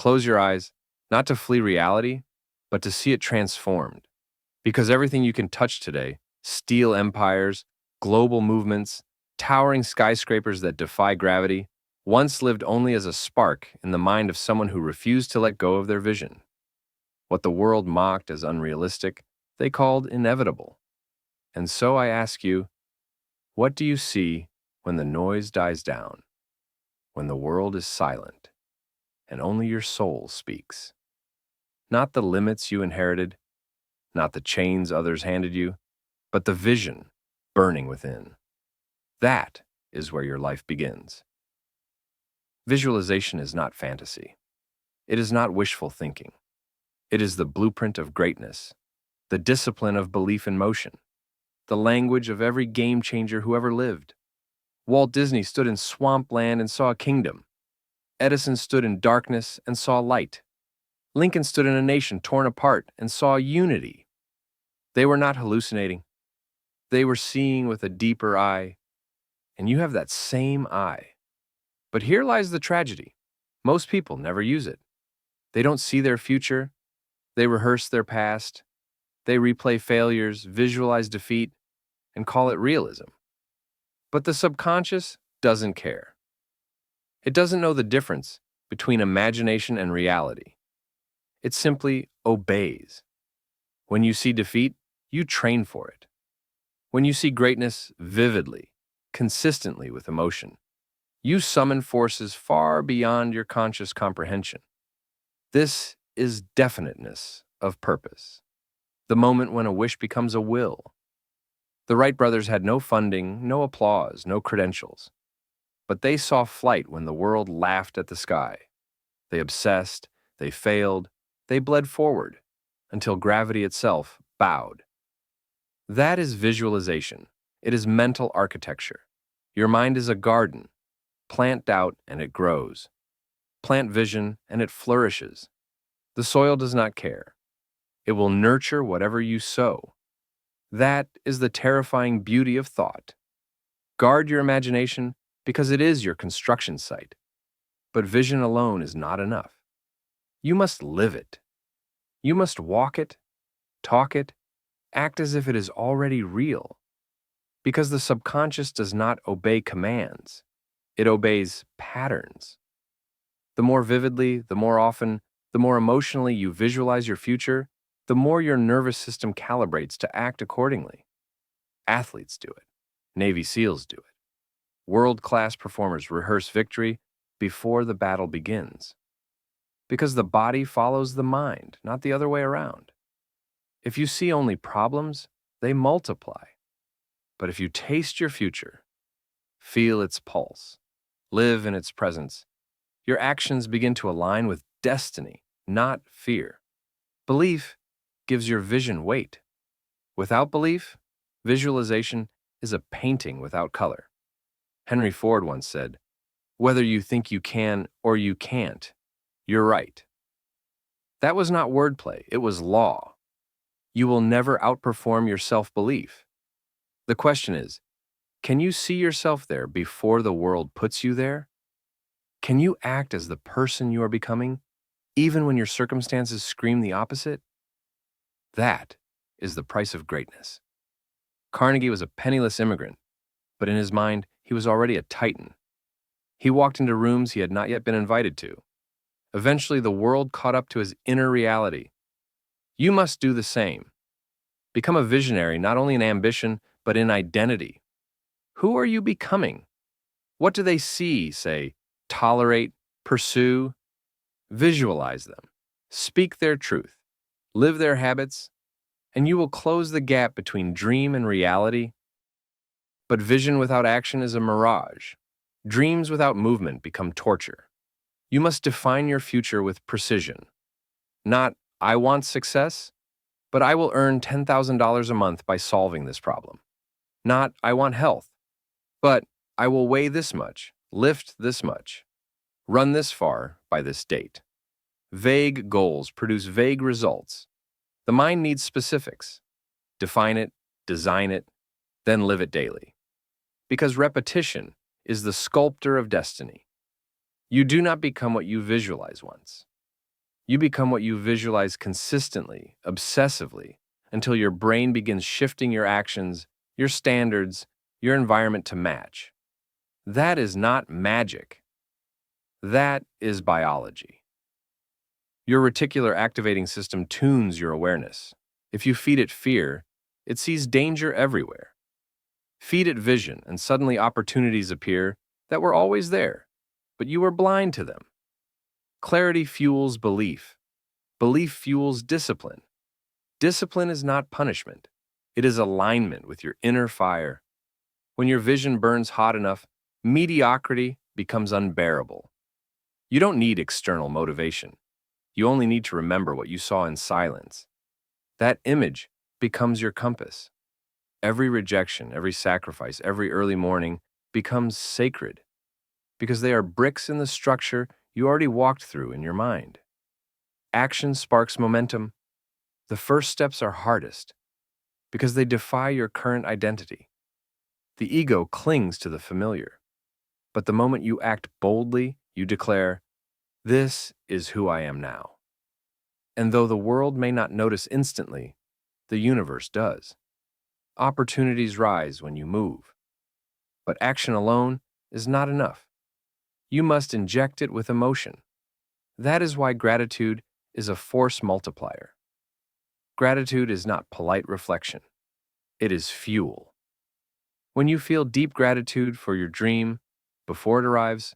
Close your eyes, not to flee reality, but to see it transformed. Because everything you can touch today, steel empires, global movements, towering skyscrapers that defy gravity, once lived only as a spark in the mind of someone who refused to let go of their vision. What the world mocked as unrealistic, they called inevitable. And so I ask you, what do you see when the noise dies down, when the world is silent, and only your soul speaks? Not the limits you inherited, not the chains others handed you, but the vision burning within. That is where your life begins. Visualization is not fantasy. It is not wishful thinking. It is the blueprint of greatness, the discipline of belief in motion, the language of every game changer who ever lived. Walt Disney stood in swampland and saw a kingdom. Edison stood in darkness and saw light. Lincoln stood in a nation torn apart and saw unity. They were not hallucinating. They were seeing with a deeper eye, and you have that same eye. But here lies the tragedy. Most people never use it. They don't see their future. They rehearse their past. They replay failures, visualize defeat, and call it realism. But the subconscious doesn't care. It doesn't know the difference between imagination and reality. It simply obeys. When you see defeat, you train for it. When you see greatness vividly, consistently with emotion, you summon forces far beyond your conscious comprehension. This is definiteness of purpose, the moment when a wish becomes a will. The Wright brothers had no funding, no applause, no credentials. But they saw flight when the world laughed at the sky. They obsessed, they failed, they bled forward, until gravity itself bowed. That is visualization. It is mental architecture. Your mind is a garden. Plant doubt and it grows. Plant vision and it flourishes. The soil does not care. It will nurture whatever you sow. That is the terrifying beauty of thought. Guard your imagination because it is your construction site. But vision alone is not enough. You must live it. You must walk it, talk it, act as if it is already real. Because the subconscious does not obey commands. It obeys patterns. The more vividly, the more often, the more emotionally you visualize your future, the more your nervous system calibrates to act accordingly. Athletes do it. Navy SEALs do it. World-class performers rehearse victory before the battle begins. Because the body follows the mind, not the other way around. If you see only problems, they multiply. But if you taste your future, feel its pulse, live in its presence, your actions begin to align with destiny, not fear. Belief gives your vision weight. Without belief, visualization is a painting without color. Henry Ford once said, "Whether you think you can or you can't, you're right." That was not wordplay, it was law. You will never outperform your self-belief. The question is, can you see yourself there before the world puts you there? Can you act as the person you are becoming, even when your circumstances scream the opposite? That is the price of greatness. Carnegie was a penniless immigrant, but in his mind, he was already a titan. He walked into rooms he had not yet been invited to. Eventually, the world caught up to his inner reality. You must do the same. Become a visionary not only in ambition, but in identity. Who are you becoming? What do they see, say, tolerate, pursue? Visualize them. Speak their truth. Live their habits, and you will close the gap between dream and reality. But vision without action is a mirage. Dreams without movement become torture. You must define your future with precision. Not, I want success, but I will earn $10,000 a month by solving this problem. Not, I want health, but I will weigh this much, lift this much, run this far by this date. Vague goals produce vague results. The mind needs specifics. Define it, design it, then live it daily. Because repetition is the sculptor of destiny. You do not become what you visualize once. You become what you visualize consistently, obsessively, until your brain begins shifting your actions, your standards, your environment to match. That is not magic. That is biology. Your reticular activating system tunes your awareness. If you feed it fear, it sees danger everywhere. Feed it vision, and suddenly opportunities appear that were always there, but you were blind to them. Clarity fuels belief. Belief fuels discipline. Discipline is not punishment. It is alignment with your inner fire. When your vision burns hot enough, mediocrity becomes unbearable. You don't need external motivation. You only need to remember what you saw in silence. That image becomes your compass. Every rejection, every sacrifice, every early morning becomes sacred because they are bricks in the structure you already walked through in your mind. Action sparks momentum. The first steps are hardest because they defy your current identity. The ego clings to the familiar. But the moment you act boldly, you declare, "This is who I am now." And though the world may not notice instantly, the universe does. Opportunities rise when you move. But action alone is not enough. You must inject it with emotion. That is why gratitude is a force multiplier. Gratitude is not polite reflection. It is fuel. When you feel deep gratitude for your dream before it arrives,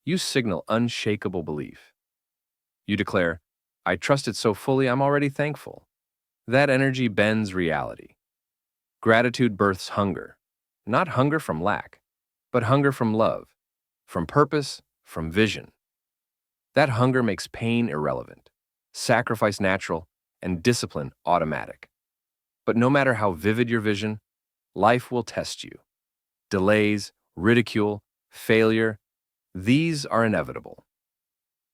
you signal unshakable belief. You declare, "I trust it so fully I'm already thankful." That energy bends reality. Gratitude births hunger, not hunger from lack, but hunger from love, from purpose, from vision. That hunger makes pain irrelevant, sacrifice natural, and discipline automatic. But no matter how vivid your vision, life will test you. Delays, ridicule, failure, these are inevitable.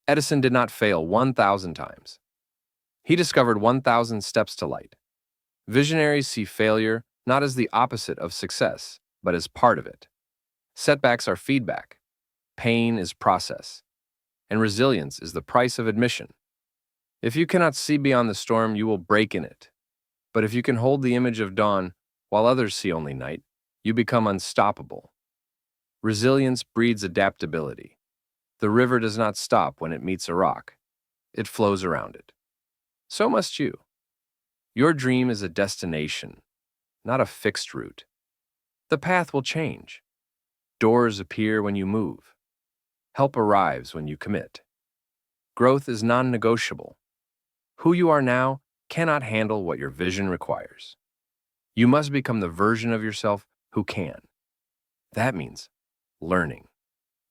Edison did not fail 1,000 times. He discovered 1,000 steps to light. Visionaries see failure not as the opposite of success, but as part of it. Setbacks are feedback. Pain is process. And resilience is the price of admission. If you cannot see beyond the storm, you will break in it. But if you can hold the image of dawn while others see only night, you become unstoppable. Resilience breeds adaptability. The river does not stop when it meets a rock. It flows around it. So must you. Your dream is a destination, not a fixed route. The path will change. Doors appear when you move. Help arrives when you commit. Growth is non-negotiable. Who you are now cannot handle what your vision requires. You must become the version of yourself who can. That means learning,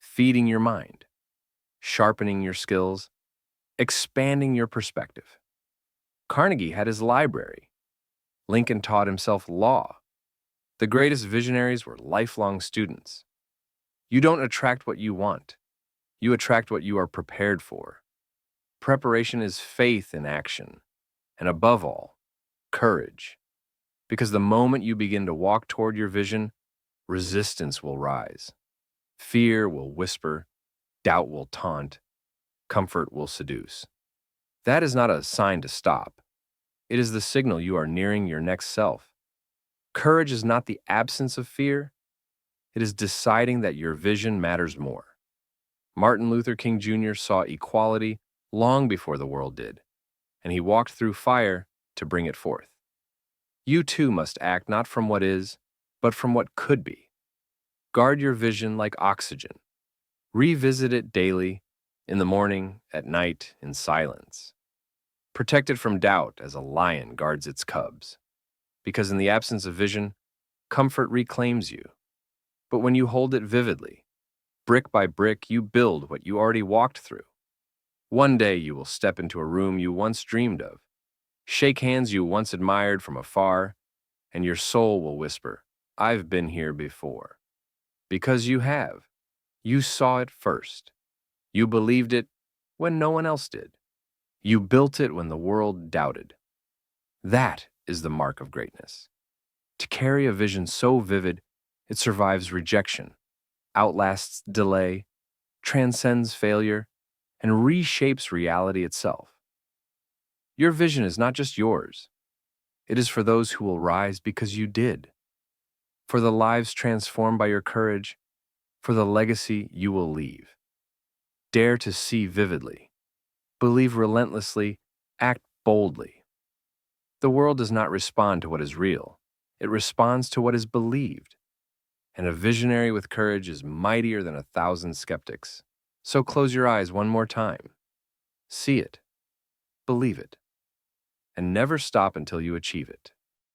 feeding your mind, sharpening your skills, expanding your perspective. Carnegie had his library. Lincoln taught himself law. The greatest visionaries were lifelong students. You don't attract what you want. You attract what you are prepared for. Preparation is faith in action, and above all, courage. Because the moment you begin to walk toward your vision, resistance will rise. Fear will whisper, doubt will taunt, comfort will seduce. That is not a sign to stop. It is the signal you are nearing your next self. Courage is not the absence of fear. It is deciding that your vision matters more. Martin Luther King Jr. saw equality long before the world did, and he walked through fire to bring it forth. You too must act not from what is, but from what could be. Guard your vision like oxygen. Revisit it daily, in the morning, at night, in silence. Protect it from doubt as a lion guards its cubs. Because in the absence of vision, comfort reclaims you. But when you hold it vividly, brick by brick, you build what you already walked through. One day you will step into a room you once dreamed of, shake hands you once admired from afar, and your soul will whisper, "I've been here before." Because you have. You saw it first. You believed it when no one else did. You built it when the world doubted. That is the mark of greatness. To carry a vision so vivid, it survives rejection, outlasts delay, transcends failure, and reshapes reality itself. Your vision is not just yours. It is for those who will rise because you did, for the lives transformed by your courage, for the legacy you will leave. Dare to see vividly, believe relentlessly, act boldly. The world does not respond to what is real. It responds to what is believed. And a visionary with courage is mightier than 1,000 skeptics. So close your eyes one more time. See it, believe it, and never stop until you achieve it.